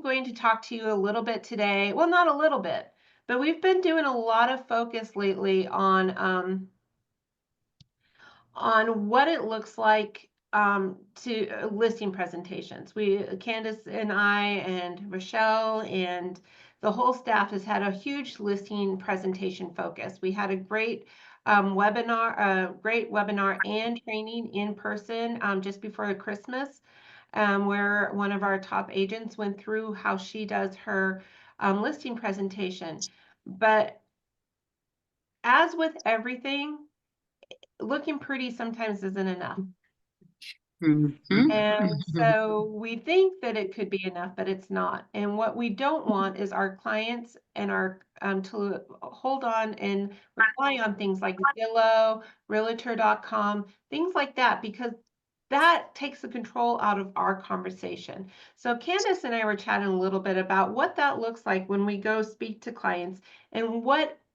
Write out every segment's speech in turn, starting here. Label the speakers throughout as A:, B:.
A: going to talk to you a little bit today. Well, not a little bit, but we've been doing a lot of focus lately on what it looks like to listing presentations. Candace and I and Rochelle and the whole staff has had a huge listing presentation focus. We had a great webinar and training in person just before the Christmas, where one of our top agents went through how she does her listing presentation. But as with everything, looking pretty sometimes isn't enough. And so we think that it could be enough, but it's not. And what we don't want is our clients and our to hold on and rely on things like Zillow, Realtor.com, things like that, because that takes the control out of our conversation. So Candace and I were chatting a little bit about what that looks like when we go speak to clients and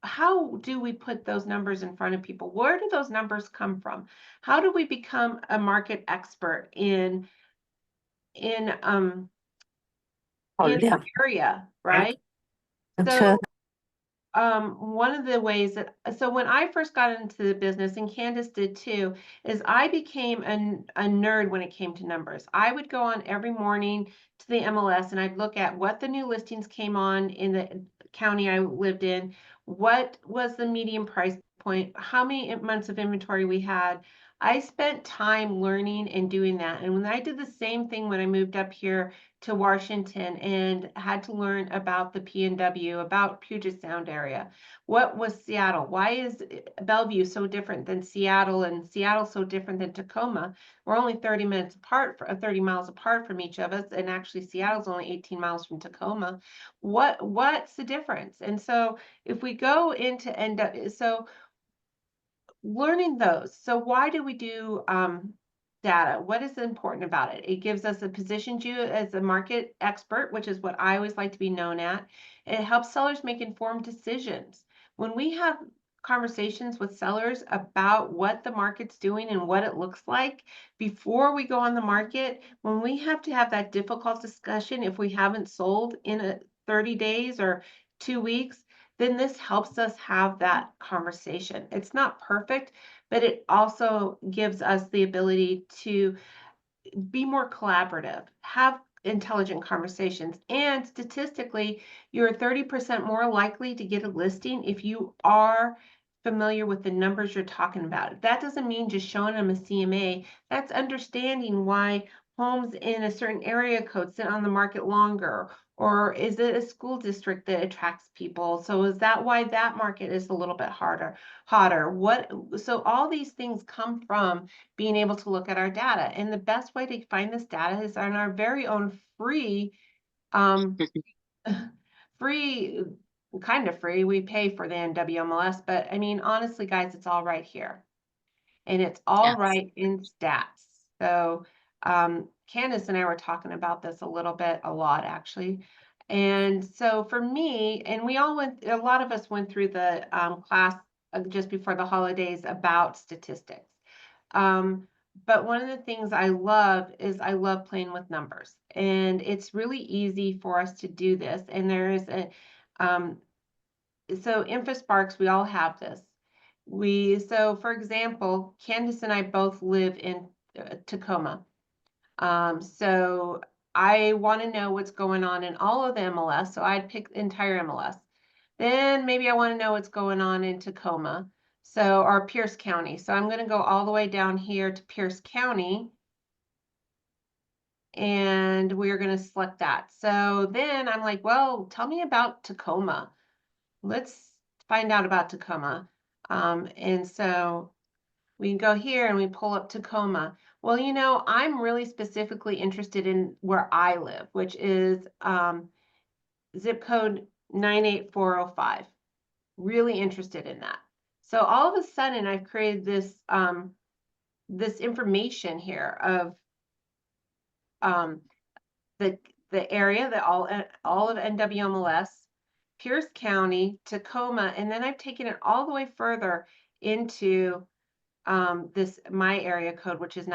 A: how do we put those numbers in front of people? Where do those numbers come from? How do we become a market expert in um in
B: yeah.
A: our area, right?
B: So,
A: One of the ways that, so when I first got into the business, and Candace did too, is I became a nerd when it came to numbers. I would go on every morning to the MLS and I'd look at what the new listings came on in the county I lived in, what was the median price point, how many months of inventory we had. I spent time learning and doing that. And when I did the same thing when I moved up here to Washington and had to learn about the PNW, about Puget Sound area. What was Seattle? Why is Bellevue so different than Seattle and Seattle so different than Tacoma? We're only 30 minutes apart, 30 miles apart from each of us, and actually Seattle's only 18 miles from Tacoma. What's the difference? And so if we go into end up, so learning those. So why do we do data? What is important about it? It gives us, it positions you as a market expert, which is what I always like to be known at. It helps sellers make informed decisions. When we have conversations with sellers about what the market's doing and what it looks like before we go on the market, when we have to have that difficult discussion, if we haven't sold in 30 days or 2 weeks, then this helps us have that conversation. It's not perfect, but it also gives us the ability to be more collaborative, have intelligent conversations. And statistically, you're 30% more likely to get a listing if you are familiar with the numbers you're talking about. That doesn't mean just showing them a CMA. That's understanding why homes in a certain area code sit on the market longer. Or is it a school district that attracts people? So is that why that market is a little bit hotter? So all these things come from being able to look at our data. And the best way to find this data is on our very own free, free, kind of free. We pay for the NWMLS, but I mean, honestly, guys, it's all right here. And it's all right in stats. So Candace and I were talking about this a lot actually. And so for me, and a lot of us went through the class just before the holidays about statistics. But one of the things I love is I love playing with numbers, and it's really easy for us to do this. And there is so InfoSparks, we all have this. So for example, Candace and I both live in Tacoma. So I want to know what's going on in all of the MLS. So I'd pick the entire MLS. Then maybe I want to know what's going on in Tacoma. Or Pierce County. So I'm going to go all the way down here to Pierce County. And we're going to select that. So then I'm like, well, tell me about Tacoma. Let's find out about Tacoma. And so we can go here and we pull up Tacoma. Well, I'm really specifically interested in where I live, which is zip code 98405. Really interested in that. So all of a sudden I've created this this information here of the area that all of NWMLS, Pierce County, Tacoma, and then I've taken it all the way further into my area code, which is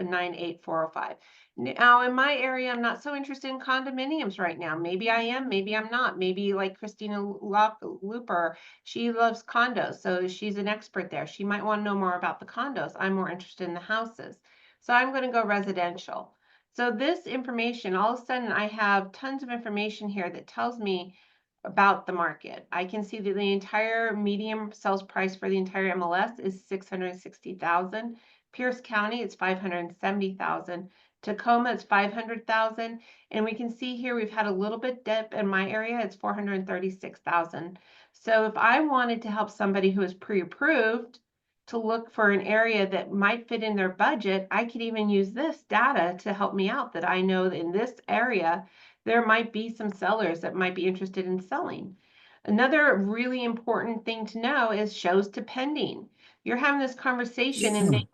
A: 98405. Now, in my area, I'm not so interested in condominiums right now. Maybe I am, maybe I'm not. Maybe like Christina Looper, she loves condos, so she's an expert there. She might want to know more about the condos. I'm more interested in the houses. So I'm going to go residential. So this information, all of a sudden, I have tons of information here that tells me about the market. I can see that the entire median sales price for the entire MLS is 660,000. Pierce County, it's 570,000. Tacoma, it's 500,000. And we can see here we've had a little bit dip in my area, it's 436,000. So if I wanted to help somebody who is pre-approved to look for an area that might fit in their budget, I could even use this data to help me out, that I know that in this area there might be some sellers that might be interested in selling. Another really important thing to know is shows to pending. You're having this conversation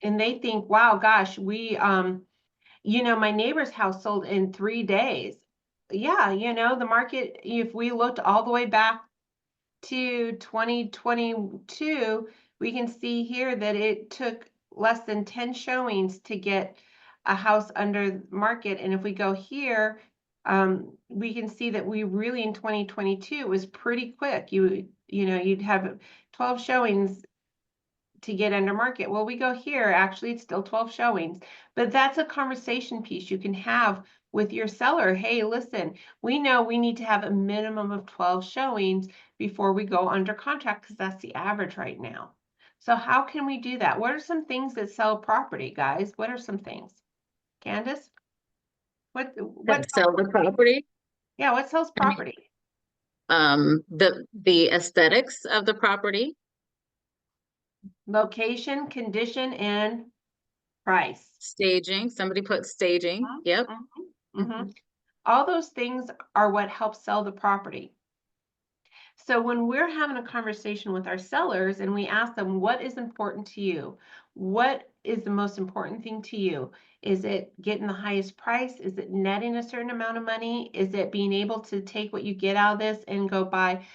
A: and they think, wow, gosh, my neighbor's house sold in 3 days. Yeah, the market, if we looked all the way back to 2022, we can see here that it took less than 10 showings to get a house under market. And if we go here, we can see that we really in 2022 it was pretty quick. You'd have 12 showings to get under market. Well, we go here, actually, it's still 12 showings, but that's a conversation piece you can have with your seller. Hey, listen, we know we need to have a minimum of 12 showings before we go under contract because that's the average right now. So how can we do that? What are some things that sell property, guys? What are some things? Candace? What
B: That sell the property.
A: yeah, what sells
B: I mean,
A: property?
B: the aesthetics of the property,
A: Location, condition, and price.
B: staging. Somebody put staging. Yep.
A: Mhm, mhm,
B: Mhm.
A: mhm. All those things are what helps sell the property. So when we're having a conversation with our sellers and we ask them, what is important to you? What is the most important thing to you? Is it getting the highest price? Is it netting a certain amount of money? Is it being able to take what you get out of this and go buy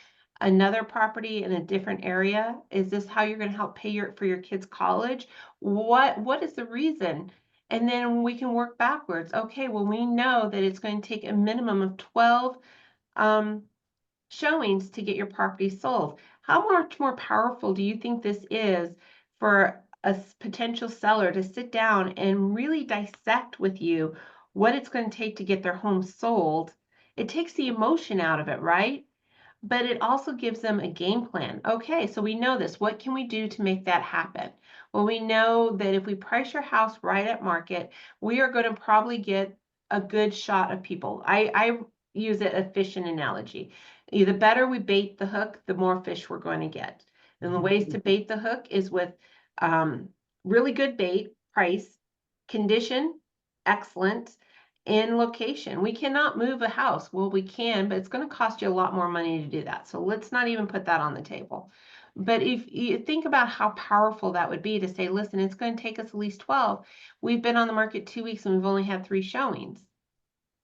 A: another property in a different area? Is this how you're going to help pay for your kids' college? What is the reason? And then we can work backwards. Okay, well, we know that it's going to take a minimum of 12 um, showings to get your property sold. How much more powerful do you think this is for a potential seller to sit down and really dissect with you what it's going to take to get their home sold? It takes the emotion out of it, right? But it also gives them a game plan. Okay, so we know this. What can we do to make that happen? Well, we know that if we price your house right at market, we are going to probably get a good shot of people. I use a fishing analogy. The better we bait the hook, the more fish we're going to get. And the ways to bait the hook is with um, really good bait, price, condition, excellent, in location. We cannot move a house. Well, we can, but it's going to cost you a lot more money to do that. So let's not even put that on the table. But if you think about how powerful that would be to say, listen, it's going to take us at least 12. We've been on the market 2 weeks and we've only had 3 showings.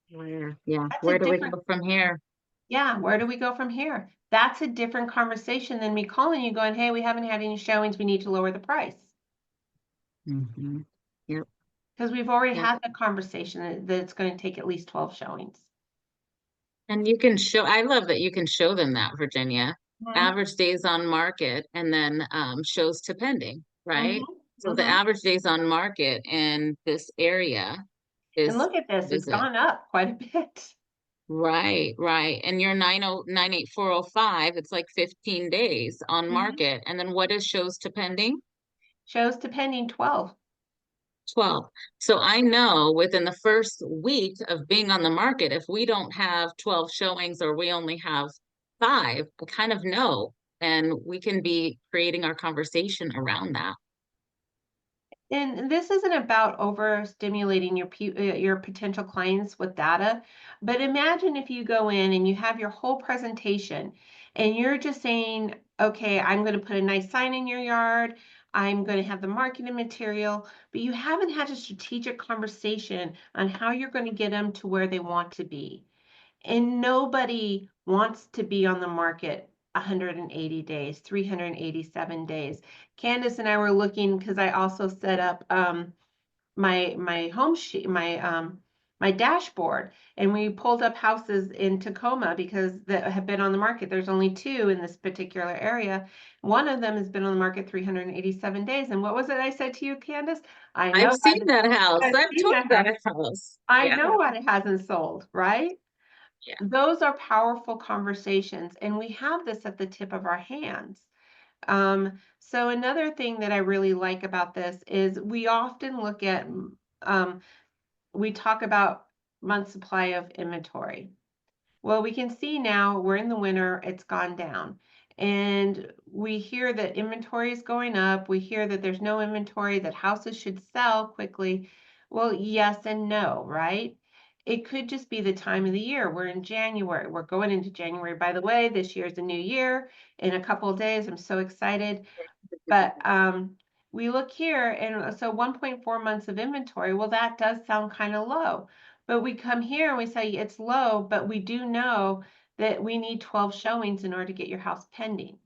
B: Yeah.
A: That's a
B: Where do we
A: different,
B: go from here?
A: yeah, where do we go from here? That's a different conversation than me calling you going, hey, we haven't had any showings. We need to lower the price.
B: Hmm. Yep.
A: Because we've already
B: Yep.
A: had the conversation that it's going to take at least 12 showings.
B: And you can show, I love that you can show them that, Virginia.
A: Mhm,
B: Average days on market and then shows to pending,
A: mhm,
B: right? So the
A: mhm.
B: average days on market in this area
A: And
B: is,
A: look at this,
B: what
A: it's
B: is it?
A: gone up quite a bit.
B: Right, right. And your 98405, it's like 15 days on
A: Mhm.
B: market. And then what is shows to pending?
A: Shows to pending 12.
B: 12. So I know within the first week of being on the market, if we don't have 12 showings or we only have 5, I kind of know. And we can be creating our conversation around that.
A: And this isn't about overstimulating your potential clients with data, but imagine if you go in and you have your whole presentation and you're just saying, okay, I'm going to put a nice sign in your yard. I'm going to have the marketing material, but you haven't had a strategic conversation on how you're going to get them to where they want to be. And nobody wants to be on the market 180 days, 387 days. Candace and I were looking because I also set up my home sheet, my dashboard, and we pulled up houses in Tacoma because that have been on the market. There's only two in this particular area. One of them has been on the market 387 days. And what was it I said to you, Candace? I
B: I've
A: know
B: seen that house.
A: I've
B: I've
A: seen
B: toured
A: that house.
B: that house.
A: I
B: Yeah.
A: know what it hasn't sold, right?
B: Yeah.
A: Those are powerful conversations, and we have this at the tip of our hands. So another thing that I really like about this is we often look at, we talk about month supply of inventory. Well, we can see now we're in the winter, it's gone down. And we hear that inventory is going up. We hear that there's no inventory, that houses should sell quickly. Well, yes and no, right? It could just be the time of the year. We're in January. We're going into January. By the way, this year's a new year. In a couple of days, I'm so excited. But we look here, and so 1.4 months of inventory, well, that does sound kind of low. But we come here and we say it's low, but we do know that we need 12 showings in order to get your house pending.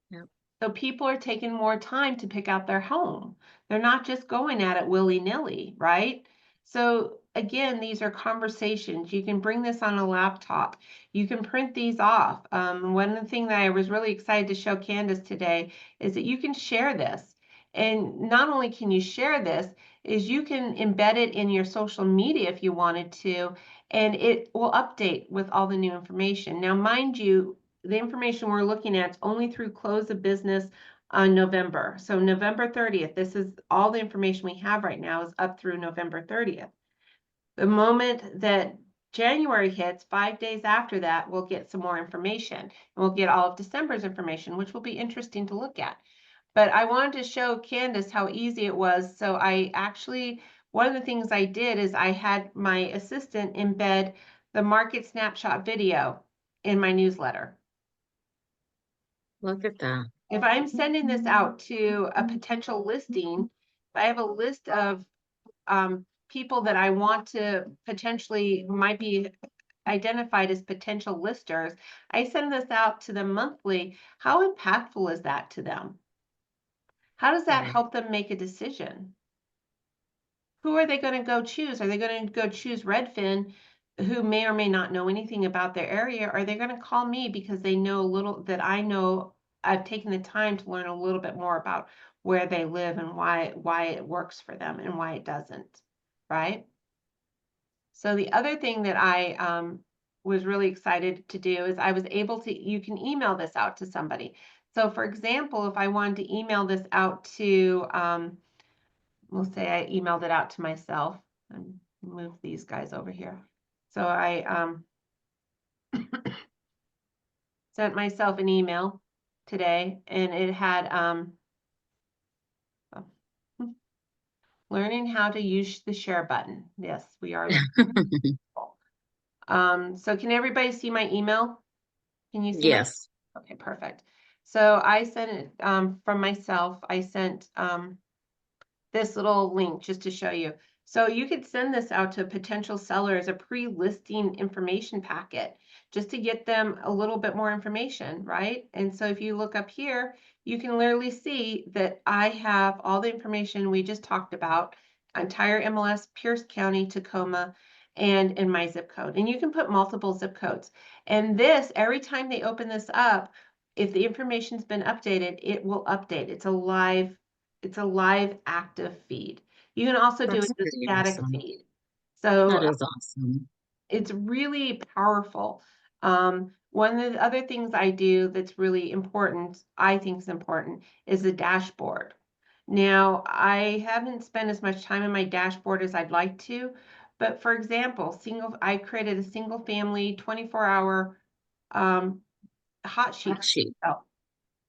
B: Yeah.
A: So people are taking more time to pick out their home. They're not just going at it willy-nilly, right? So again, these are conversations. You can bring this on a laptop. You can print these off. One thing that I was really excited to show Candace today is that you can share this. And not only can you share this, is you can embed it in your social media if you wanted to, and it will update with all the new information. Now, mind you, the information we're looking at is only through close of business on November. So November 30th, this is all the information we have right now is up through November 30th. The moment that January hits, 5 days after that, we'll get some more information. And we'll get all of December's information, which will be interesting to look at. But I wanted to show Candace how easy it was. So I actually, one of the things I did is I had my assistant embed the market snapshot video in my newsletter.
B: Look at that.
A: If I'm sending this out to a potential listing, if I have a list of people that I want to potentially might be identified as potential listers, I send this out to them monthly. How impactful is that to them? How does that
B: Very.
A: help them make a decision? Who are they going to go choose? Are they going to go choose Redfin, who may or may not know anything about their area? Or are they going to call me because they know a little that I know I've taken the time to learn a little bit more about where they live and why it works for them and why it doesn't, right? So the other thing that I was really excited to do is I was able to, you can email this out to somebody. So for example, if I wanted to email this out to, we'll say I emailed it out to myself and move these guys over here. So I sent myself an email today, and it had oh, learning how to use the share button. Yes, we are. So can everybody see my email? Can you see my?
B: Yes.
A: Okay, perfect. So I sent it from myself. I sent this little link just to show you. So you could send this out to potential sellers, a pre-listing information packet, just to get them a little bit more information, right? And so if you look up here, you can literally see that I have all the information we just talked about, entire MLS, Pierce County, Tacoma, and in my zip code. And you can put multiple zip codes. And this, every time they open this up, if the information's been updated, it will update. It's a live active feed. You can also do it
B: That's
A: as a
B: pretty
A: static
B: awesome.
A: feed. So
B: That is awesome.
A: it's really powerful. One of the other things I do that's really important, I think is important, is the dashboard. Now, I haven't spent as much time in my dashboard as I'd like to, but for example, I created a single family 24-hour hot
B: Hot
A: sheet.
B: sheet.
A: Oh,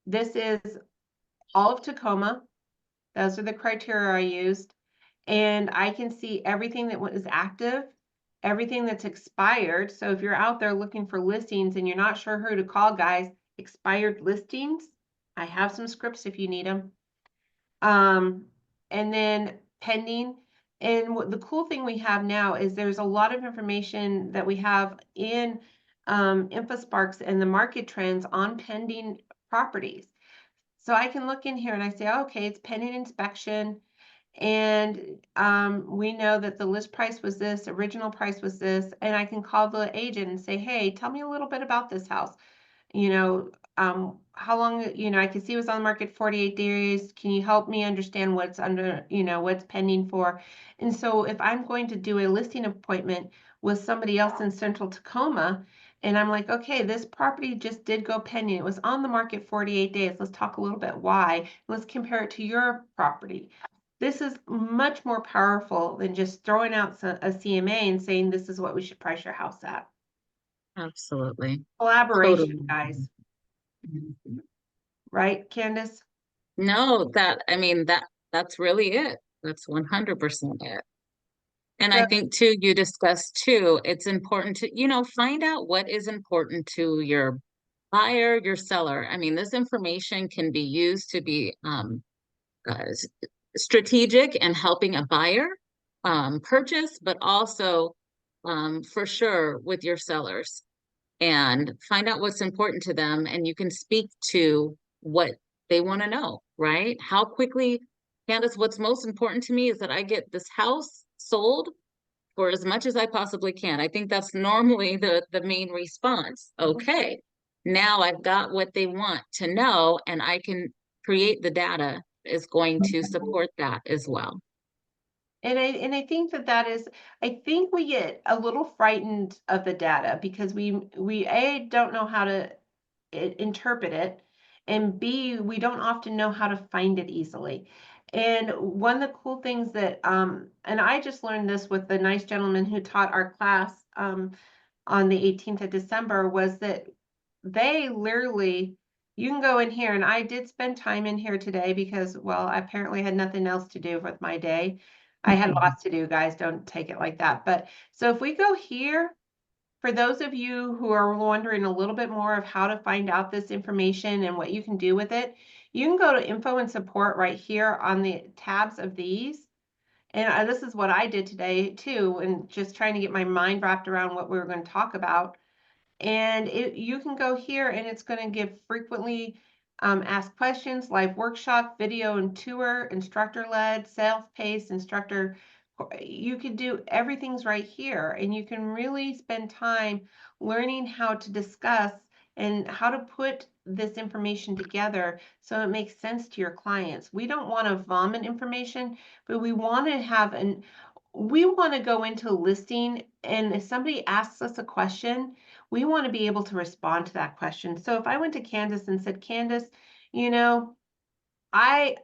A: this is all of Tacoma. Those are the criteria I used. And I can see everything that was active, everything that's expired. So if you're out there looking for listings and you're not sure who to call, guys, expired listings, I have some scripts if you need them. And then pending. And what the cool thing we have now is there's a lot of information that we have in InfoSparks and the market trends on pending properties. So I can look in here and I say, okay, it's pending inspection. And we know that the list price was this, original price was this, and I can call the agent and say, hey, tell me a little bit about this house. You know, how long, I can see it was on the market 48 days. Can you help me understand what's under, what's pending for? And so if I'm going to do a listing appointment with somebody else in Central Tacoma, and I'm like, okay, this property just did go pending. It was on the market 48 days. Let's talk a little bit why. Let's compare it to your property. This is much more powerful than just throwing out a CMA and saying this is what we should price your house at.
B: Absolutely.
A: Collaboration,
B: Totally.
A: guys. Right, Candace?
B: No, I mean, that's really it. That's 100% it. And I
A: So,
B: think too, you discussed too, it's important to, find out what is important to your buyer, your seller. I mean, this information can be used to be strategic and helping a buyer purchase, but also for sure with your sellers, and find out what's important to them. And you can speak to what they want to know, right? How quickly, Candace, what's most important to me is that I get this house sold for as much as I possibly can. I think that's normally the main response. Okay, now I've got what they want to know, and I can create the data is going to support that as well.
A: and I think that is, I think we get a little frightened of the data because we A, don't know how to interpret it, and B, we don't often know how to find it easily. And one of the cool things that, and I just learned this with the nice gentleman who taught our class, on the 18th of December, was that they literally, you can go in here, and I did spend time in here today because, well, I apparently had nothing else to do with my day. I had lots to do, guys. Don't take it like that. But so if we go here, for those of you who are wondering a little bit more of how to find out this information and what you can do with it, you can go to info and support right here on the tabs of these. And this is what I did today too, and just trying to get my mind wrapped around what we were going to talk about. And you can go here and it's going to give frequently asked questions, live workshop, video and tour, instructor led, self-paced, instructor. You could do everything's right here, and you can really spend time learning how to discuss and how to put this information together so it makes sense to your clients. We don't want to vomit information, but we want to have we want to go into listing, and if somebody asks us a question, we want to be able to respond to that question. So if I went to Candace and said, Candace, you know, I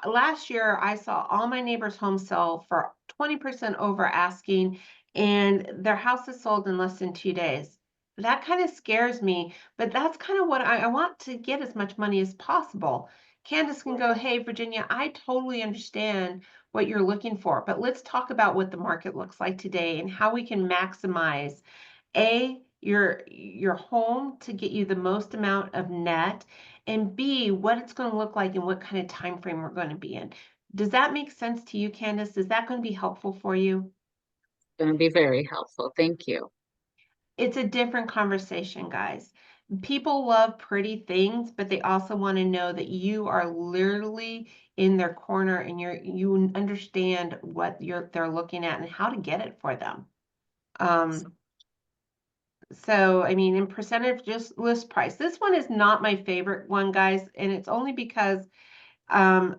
A: last year I saw all my neighbors' homes sell for 20% over asking, and their house is sold in less than 2 days. That kind of scares me, but that's kind of what I want to get as much money as possible. Candace can go, hey, Virginia, I totally understand what you're looking for, but let's talk about what the market looks like today and how we can maximize your home to get you the most amount of net, and B, what it's going to look like and what kind of time frame we're going to be in. Does that make sense to you, Candace? Is that going to be helpful for you?
B: Going to be very helpful. Thank you.
A: It's a different conversation, guys. People love pretty things, but they also want to know that you are literally in their corner and you understand what they're looking at and how to get it for them. Um, So, I mean, in percentage, just list price. This one is not my favorite one, guys, and it's only because um,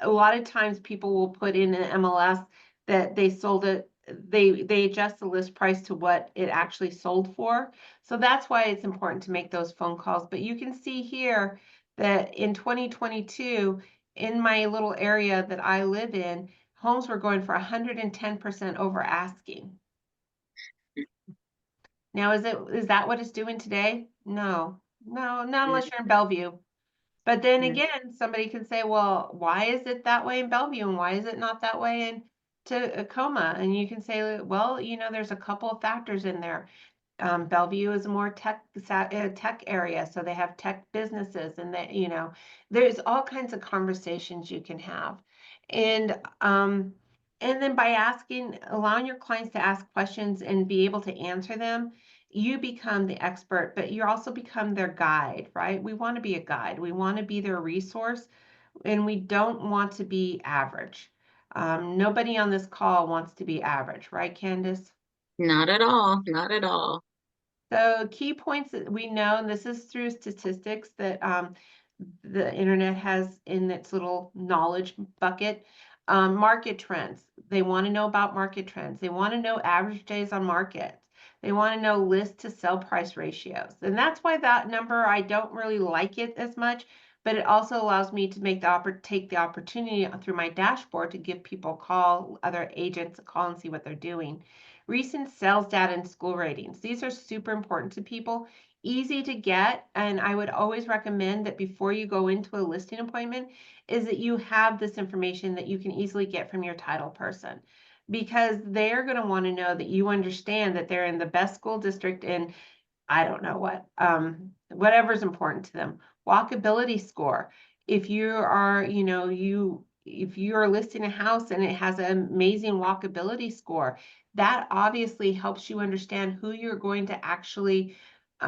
A: a lot of times people will put in an MLS that they sold it, they adjust the list price to what it actually sold for. So that's why it's important to make those phone calls. But you can see here that in 2022, in my little area that I live in, homes were going for 110% over asking. Now, is that what it's doing today? No, no, not
B: Mm,
A: unless you're in Bellevue. But then
B: mm.
A: again, somebody can say, well, why is it that way in Bellevue and why is it not that way in Tacoma? And you can say, well, there's a couple of factors in there. Bellevue is a more tech area, so they have tech businesses, and there's all kinds of conversations you can have, and then by allowing your clients to ask questions and be able to answer them, you become the expert, but you also become their guide, right? We want to be a guide. We want to be their resource, and we don't want to be average. Nobody on this call wants to be average, right, Candace?
B: Not at all, not at all.
A: So key points that we know, and this is through statistics that the internet has in its little knowledge bucket. Market trends. They want to know about market trends. They want to know average days on market. They want to know list to sell price ratios. And that's why that number, I don't really like it as much, but it also allows me to take the opportunity through my dashboard to give people a call, other agents a call and see what they're doing. Recent sales data and school ratings. These are super important to people, easy to get, and I would always recommend that before you go into a listing appointment is that you have this information that you can easily get from your title person, because they're going to want to know that you understand that they're in the best school district in I don't know what, whatever's important to them. Walkability score. If you are, if you're listing a house and it has an amazing walkability score, that obviously helps you understand who you're going to actually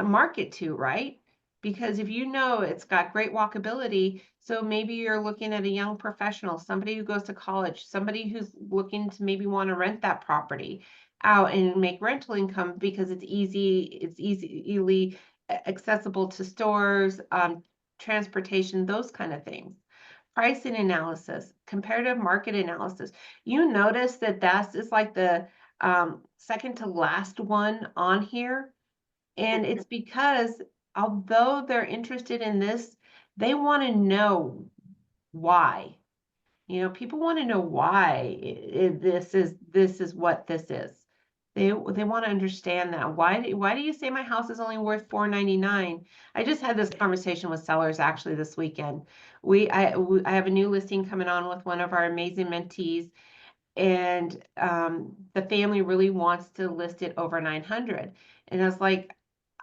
A: market to, right? Because if you know it's got great walkability, so maybe you're looking at a young professional, somebody who goes to college, somebody who's looking to maybe want to rent that property out and make rental income because it's easily accessible to stores, transportation, those kind of things. Pricing analysis, comparative market analysis. You notice that that's is like the second to last one on here. And it's because although they're interested in this, they want to know why. People want to know why this is what this is. They want to understand that. Why do you say my house is only worth 499? I just had this conversation with sellers actually this weekend. I have a new listing coming on with one of our amazing mentees, and the family really wants to list it over 900. And I was like,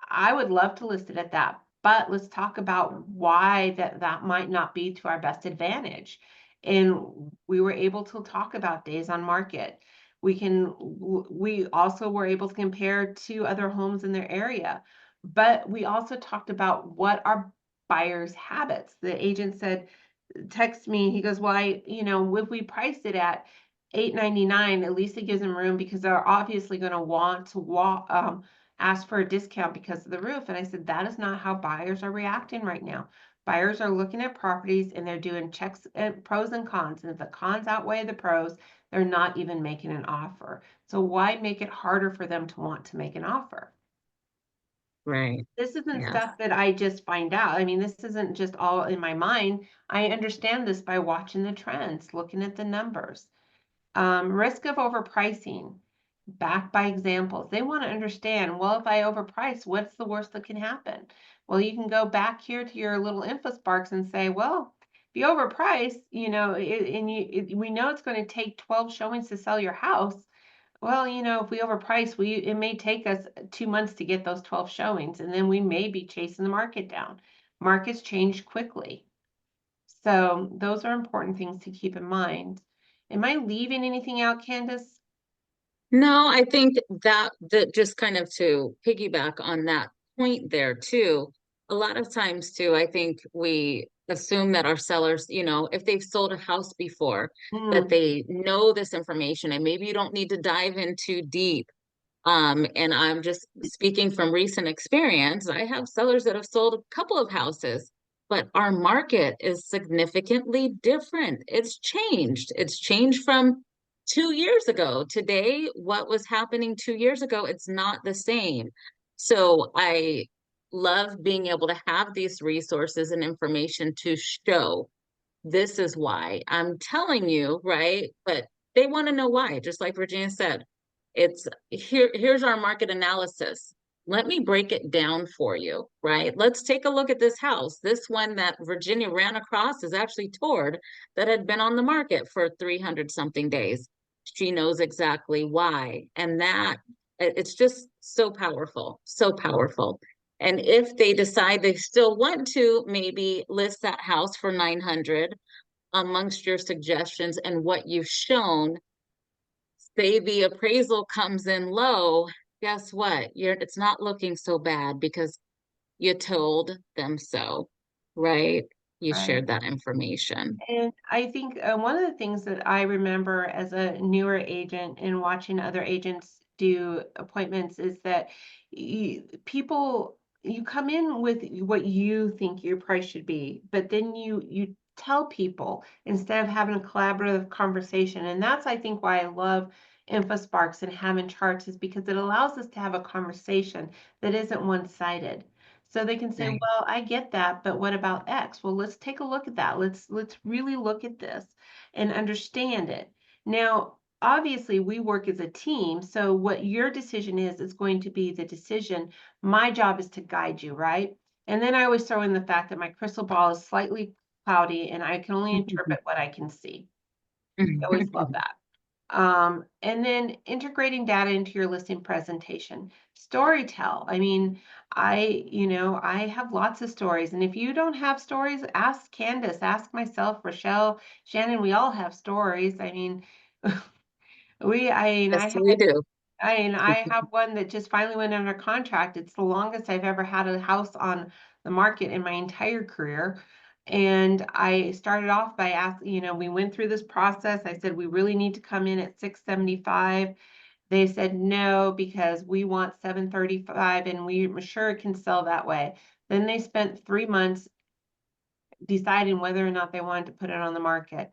A: I would love to list it at that, but let's talk about why that might not be to our best advantage. And we were able to talk about days on market. We also were able to compare to other homes in their area, but we also talked about what are buyers' habits. The agent said, text me, he goes, well, if we priced it at 899, at least it gives them room because they're obviously going to want to ask for a discount because of the roof. And I said, that is not how buyers are reacting right now. Buyers are looking at properties and they're doing checks and pros and cons. And if the cons outweigh the pros, they're not even making an offer. So why make it harder for them to want to make an offer?
B: Right.
A: This isn't
B: Yes.
A: stuff that I just find out. I mean, this isn't just all in my mind. I understand this by watching the trends, looking at the numbers. Risk of overpricing, backed by examples. They want to understand, well, if I overprice, what's the worst that can happen? Well, you can go back here to your little info sparks and say, well, if you overprice, we know it's going to take 12 showings to sell your house. Well, if we overprice, it may take us 2 months to get those 12 showings, and then we may be chasing the market down. Markets change quickly. So those are important things to keep in mind. Am I leaving anything out, Candace?
B: No, I think that just kind of to piggyback on that point there too, a lot of times too, I think we assume that our sellers, if they've sold a house before, that
A: Mm,
B: they know this information and maybe you don't need to dive in too deep. And I'm just speaking from recent experience. I have sellers that have sold a couple of houses, but our market is significantly different. It's changed. It's changed from 2 years ago. Today, what was happening 2 years ago, it's not the same. So I love being able to have these resources and information to show this is why I'm telling you, right? But they want to know why, just like Virginia said. Here's our market analysis. Let me break it down for you, right? Let's take a look at this house. This one that Virginia ran across is actually toured that had been on the market for 300 something days. She knows exactly why. And it's just so powerful, so powerful. And if they decide they still want to maybe list that house for 900 amongst your suggestions and what you've shown, say the appraisal comes in low, guess what? It's not looking so bad because you told them so, right? you
A: right.
B: shared that information.
A: And I think one of the things that I remember as a newer agent and watching other agents do appointments is that you come in with what you think your price should be, but then you tell people instead of having a collaborative conversation. And that's I think why I love InfoSparks and having charts is because it allows us to have a conversation that isn't one-sided. So they can say,
B: Right.
A: well, I get that, but what about X? Well, let's take a look at that. Let's really look at this and understand it. Now, obviously, we work as a team, so what your decision is going to be the decision. My job is to guide you, right? And then I always throw in the fact that my crystal ball is slightly cloudy and I can only interpret what I can see. I always love that. And then integrating data into your listing presentation. Storytell. I mean, I have lots of stories. And if you don't have stories, ask Candace, ask myself, Rochelle, Shannon, we all have stories. I mean, I mean,
B: Yes, we do.
A: I have one that just finally went under contract. It's the longest I've ever had a house on the market in my entire career. And I started off by asking, we went through this process. I said, we really need to come in at 675. They said no, because we want 735 and we're sure it can sell that way. Then they spent 3 months deciding whether or not they wanted to put it on the market.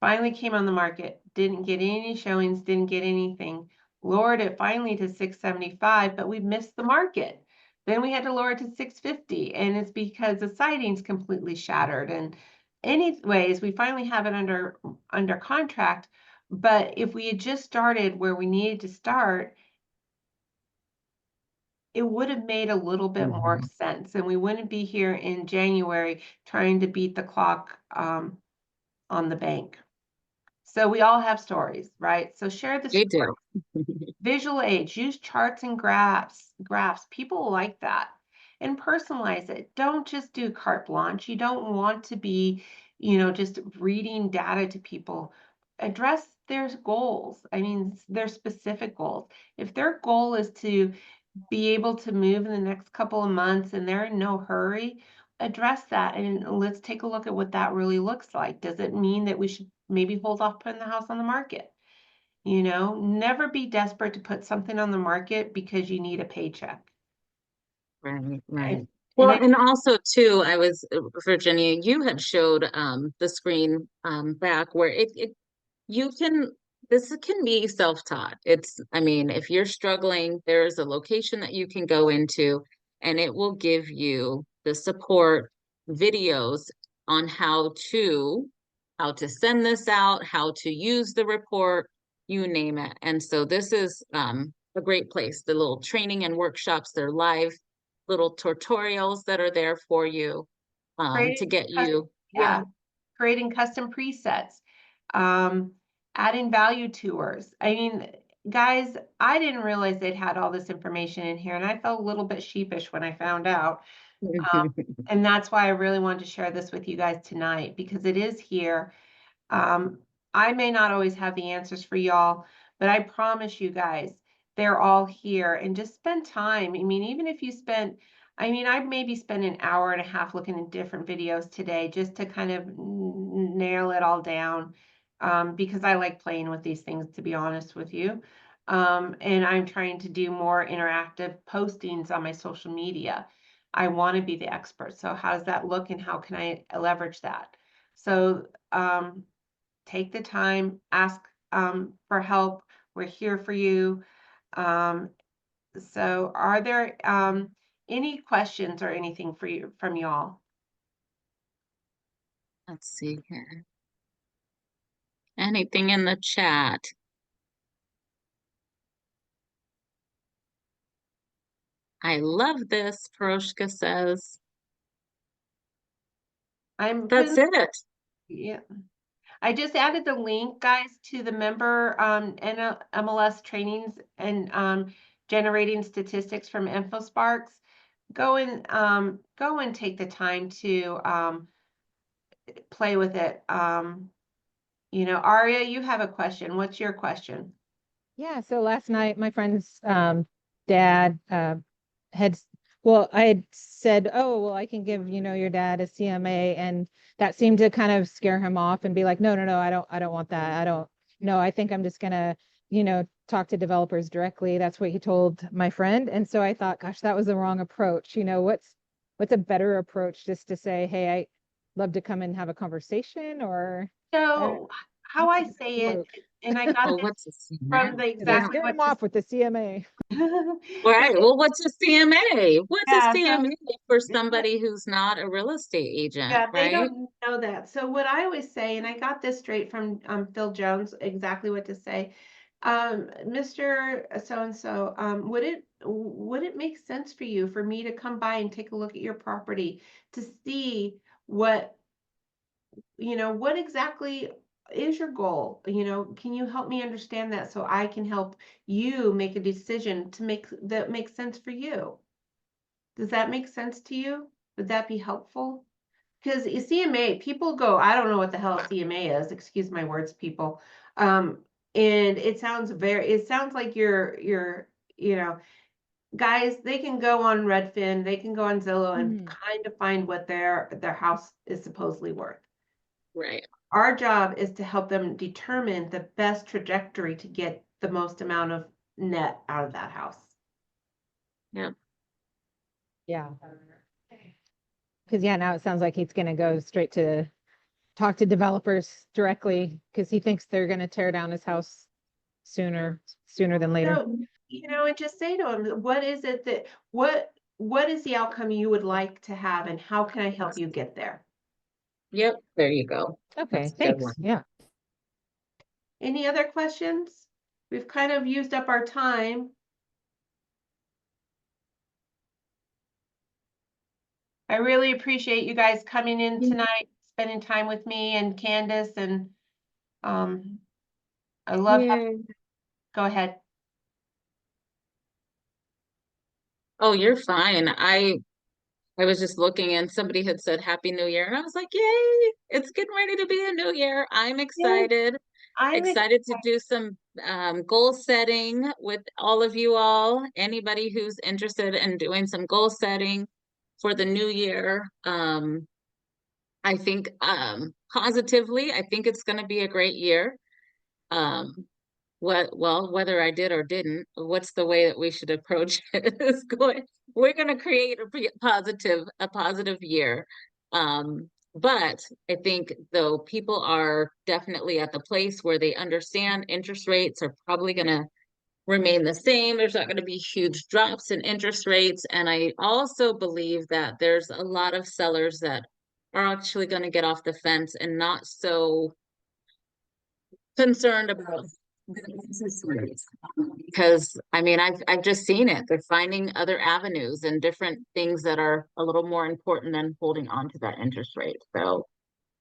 A: Finally came on the market, didn't get any showings, didn't get anything. Lowered it finally to 675, but we missed the market. Then we had to lower it to 650, and it's because the siding's completely shattered. And anyways, we finally have it under contract. But if we had just started where we needed to start, it would have made a little bit more
B: Mhm.
A: sense, and we wouldn't be here in January trying to beat the clock on the bank. So we all have stories, right? So share the
B: We
A: story.
B: do.
A: Visual aids, use charts and graphs. People like that. And personalize it. Don't just do carte blanche. You don't want to be, just reading data to people. Address their goals. I mean, their specific goals. If their goal is to be able to move in the next couple of months and they're in no hurry, address that and let's take a look at what that really looks like. Does it mean that we should maybe hold off putting the house on the market? Never be desperate to put something on the market because you need a paycheck.
B: Right,
A: And,
B: right.
A: and
B: Well,
A: I
B: and also too, I was Virginia, you had showed the screen back where it you can this can be self-taught. It's, I mean, if you're struggling, there's a location that you can go into and it will give you the support videos on how to send this out, how to use the report, you name it. And so this is a great place. The little training and workshops, they're live little tutorials that are there for you to
A: created
B: get
A: custom,
B: you, yeah.
A: yeah, creating custom presets, um, adding value tours. I mean, guys, I didn't realize they'd had all this information in here, and I felt a little bit sheepish when I found out. Um, and that's why I really wanted to share this with you guys tonight because it is here. Um, I may not always have the answers for y'all, but I promise you guys, they're all here. And just spend time. I mean, even if you spent, I mean, I maybe spent an hour and a half looking at different videos today just to kind of nail it all down. Because I like playing with these things, to be honest with you. And I'm trying to do more interactive postings on my social media. I want to be the expert. So how does that look and how can I leverage that? So take the time, ask for help. We're here for you. Um, so are there any questions or anything for you from y'all?
B: Let's see here. Anything in the chat? I love this, Peroshka says.
A: I'm
B: That's
A: putting,
B: it.
A: yeah, I just added the link, guys, to the member MLS trainings and generating statistics from InfoSparks. Go and take the time to play with it. Aria, you have a question. What's your question?
C: Yeah, so last night my friend's dad had well, I had said, oh, well, I can give, your dad a CMA, and that seemed to kind of scare him off and be like, no, no, no, I don't want that. I don't, no, I think I'm just gonna, talk to developers directly. That's what he told my friend. And so I thought, gosh, that was the wrong approach. What's a better approach, just to say, hey, I love to come and have a conversation, or I don't,
A: So how
C: what's a
A: I
C: better
A: say it,
C: approach?
A: and I got
B: Oh,
A: this
B: what's a
A: from
B: CMA?
A: the
C: Because I
B: Yeah.
A: exactly
C: scared
A: what
C: him
A: to
C: off with the CMA.
B: Right.
A: okay,
B: Well, what's a CMA? What's a
A: yeah, so
B: CMA for somebody who's not a real estate agent,
A: yeah, they
B: right?
A: don't know that. So what I always say, and I got this straight from Phil Jones, exactly what to say. Mr. So and so, would it make sense for you for me to come by and take a look at your property to see what exactly is your goal? Can you help me understand that so I can help you make a decision to make that makes sense for you? Does that make sense to you? Would that be helpful? Because CMA, people go, I don't know what the hell a CMA is, excuse my words, people. Um, and it sounds like you know, guys, they can go on Redfin, they can go on Zillow and
C: Mhm.
A: kind of find what their house is supposedly worth.
B: Right.
A: Our job is to help them determine the best trajectory to get the most amount of net out of that house.
B: Yeah.
C: Yeah. Because yeah, now it sounds like he's gonna go straight to talk to developers directly, because he thinks they're gonna tear down his house sooner than later.
A: So, and just say to them, what is the outcome you would like to have and how can I help you get there?
B: Yep. There you go.
C: Okay,
B: That's a good
C: thanks.
B: one.
C: Yeah.
A: Any other questions? We've kind of used up our time. I really appreciate you guys coming in tonight, spending time with me and Candace, and um, I love having,
B: Yay.
A: go ahead.
B: Oh, you're fine. I was just looking and somebody had said Happy New Year, and I was like, yay, it's getting ready to be a new year. I'm
A: Yes,
B: excited.
A: I'm
B: Excited to do some goal setting with all of you all. Anybody who's interested in doing some goal setting for the new year. I think positively, I think it's going to be a great year. Um, whether I did or didn't, what's the way that we should approach it is going, we're going to create a positive year. But I think though people are definitely at the place where they understand interest rates are probably going to remain the same. There's not going to be huge drops in interest rates. And I also believe that there's a lot of sellers that are actually going to get off the fence and not so concerned about because I mean I've just seen it. They're finding other avenues and different things that are a little more important than holding on to that interest rate. So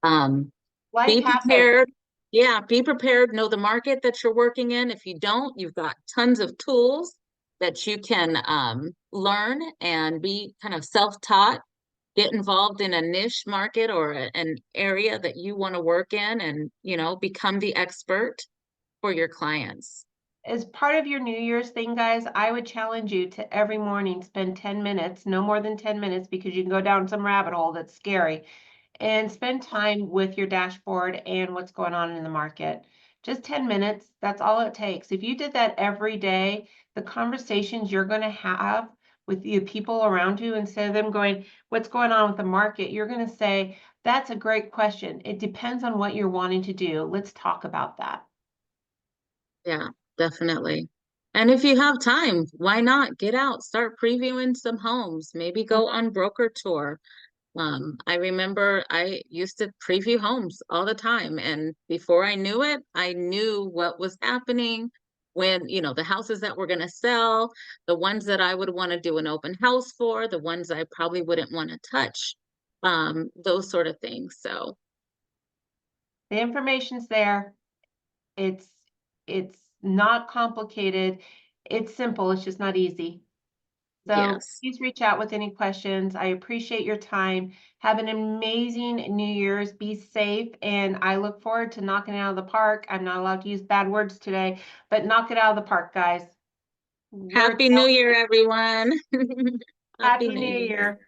B: um
A: life
B: be
A: happens.
B: prepared. Yeah, be prepared. Know the market that you're working in. If you don't, you've got tons of tools that you can learn and be kind of self-taught. Get involved in a niche market or an area that you want to work in and, become the expert for your clients.
A: As part of your New Year's thing, guys, I would challenge you to every morning spend 10 minutes, no more than 10 minutes, because you can go down some rabbit hole that's scary, and spend time with your dashboard and what's going on in the market. Just 10 minutes, that's all it takes. If you did that every day, the conversations you're going to have with the people around you, instead of them going, what's going on with the market, you're going to say, that's a great question. It depends on what you're wanting to do. Let's talk about that.
B: Yeah, definitely. And if you have time, why not get out, start previewing some homes, maybe go on broker tour. I remember I used to preview homes all the time, and before I knew it, I knew what was happening when, the houses that were going to sell, the ones that I would want to do an open house for, the ones I probably wouldn't want to touch, those sort of things. So,
A: The information's there. It's it's not complicated. It's simple. It's just not easy. So
B: yes.
A: please reach out with any questions. I appreciate your time. Have an amazing New Year's. Be safe, and I look forward to knocking it out of the park. I'm not allowed to use bad words today, but knock it out of the park, guys. We're
B: Happy New Year, everyone.
A: Happy New Year.